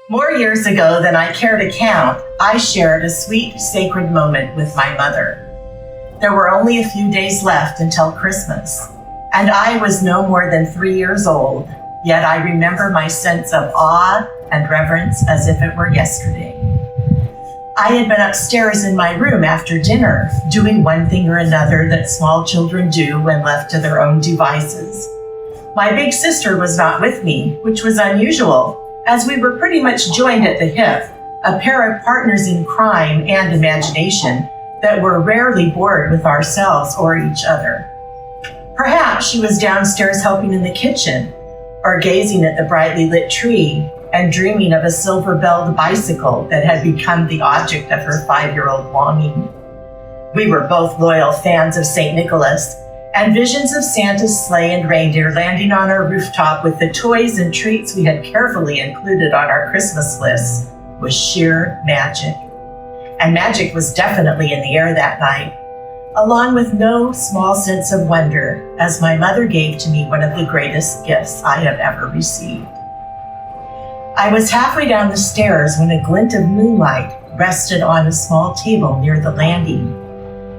More years ago than I care to count, I shared a sweet, sacred moment with my mother. There were only a few days left until Christmas, and I was no more than 3 years old, yet I remember my sense of awe and reverence as if it were yesterday. I had been upstairs in my room after dinner, doing one thing or another that small children do when left to their own devices. My big sister was not with me, which was unusual, as we were pretty much joined at the hip, a pair of partners in crime and imagination that were rarely bored with ourselves or each other. Perhaps she was downstairs helping in the kitchen, or gazing at the brightly lit tree and dreaming of a silver-belled bicycle that had become the object of her 5-year-old longing. We were both loyal fans of St. Nicholas, and visions of Santa's sleigh and reindeer landing on our rooftop with the toys and treats we had carefully included on our Christmas list was sheer magic. And magic was definitely in the air that night, along with no small sense of wonder, as my mother gave to me one of the greatest gifts I have ever received. I was halfway down the stairs when a glint of moonlight rested on a small table near the landing.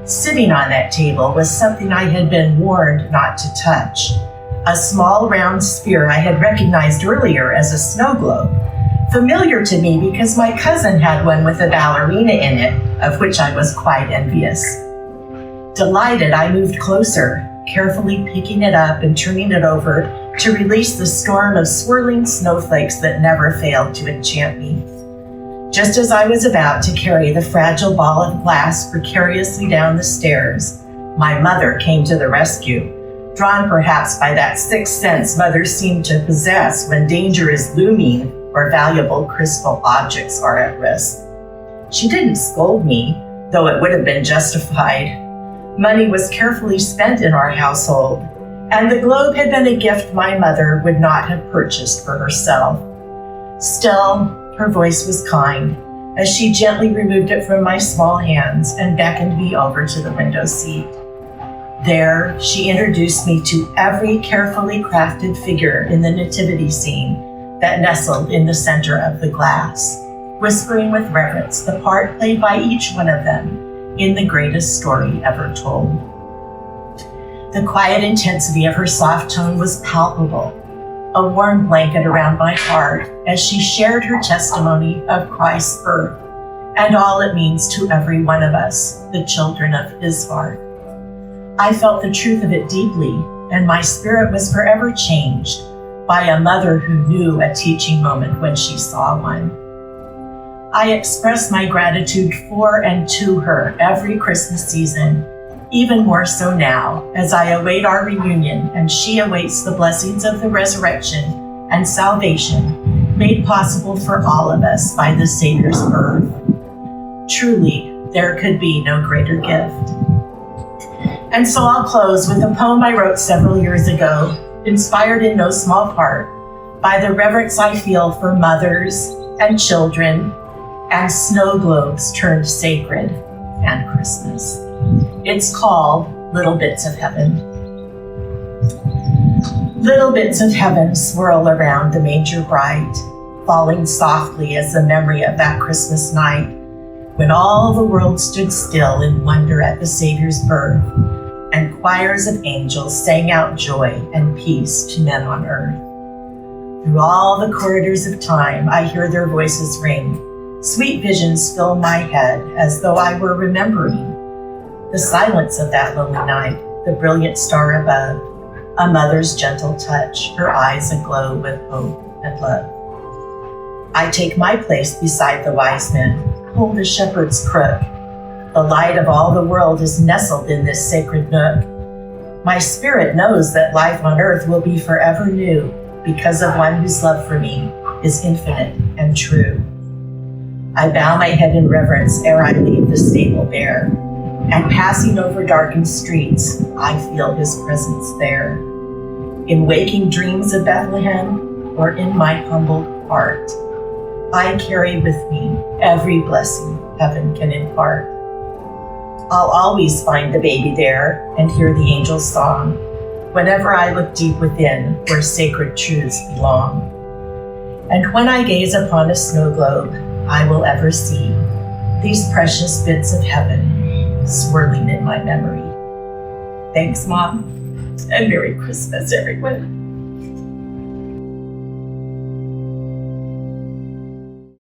Sitting on that table was something I had been warned not to touch, a small round sphere I had recognized earlier as a snow globe, familiar to me because my cousin had one with a ballerina in it, of which I was quite envious. Delighted, I moved closer, carefully picking it up and turning it over to release the storm of swirling snowflakes that never failed to enchant me. Just as I was about to carry the fragile ball of glass precariously down the stairs, my mother came to the rescue, drawn perhaps by that sixth sense mothers seem to possess when danger is looming or valuable crystal objects are at risk. She didn't scold me, though it would have been justified. Money was carefully spent in our household, and the globe had been a gift my mother would not have purchased for herself. Still, her voice was kind, as she gently removed it from my small hands and beckoned me over to the window seat. There, she introduced me to every carefully crafted figure in the nativity scene that nestled in the center of the glass, whispering with reverence the part played by each one of them in the greatest story ever told. The quiet intensity of her soft tone was palpable, a warm blanket around my heart as she shared her testimony of Christ's birth and all it means to every one of us, the children of his heart. I felt the truth of it deeply, and my spirit was forever changed by a mother who knew a teaching moment when she saw one. I express my gratitude for and to her every Christmas season, even more so now as I await our reunion and she awaits the blessings of the resurrection and salvation made possible for all of us by the Savior's birth. Truly, there could be no greater gift. And so I'll close with a poem I wrote several years ago, inspired in no small part by the reverence I feel for mothers and children and snow globes turned sacred and Christmas. It's called Little Bits of Heaven. Little bits of heaven swirl around the manger bright, falling softly as the memory of that Christmas night when all the world stood still in wonder at the Savior's birth, and choirs of angels sang out joy and peace to men on earth. Through all the corridors of time, I hear their voices ring. Sweet visions fill my head as though I were remembering the silence of that lonely night, the brilliant star above, a mother's gentle touch, her eyes aglow with hope and love. I take my place beside the wise men, hold a shepherd's crook. The light of all the world is nestled in this sacred nook. My spirit knows that life on earth will be forever new because of one whose love for me is infinite and true. I bow my head in reverence ere I leave the stable bare, and passing over darkened streets, I feel his presence there. In waking dreams of Bethlehem, or in my humbled heart, I carry with me every blessing heaven can impart. I'll always find the baby there and hear the angel's song whenever I look deep within where sacred truths belong. And when I gaze upon a snow globe, I will ever see these precious bits of heaven swirling in my memory. Thanks, Mom, and Merry Christmas, everyone.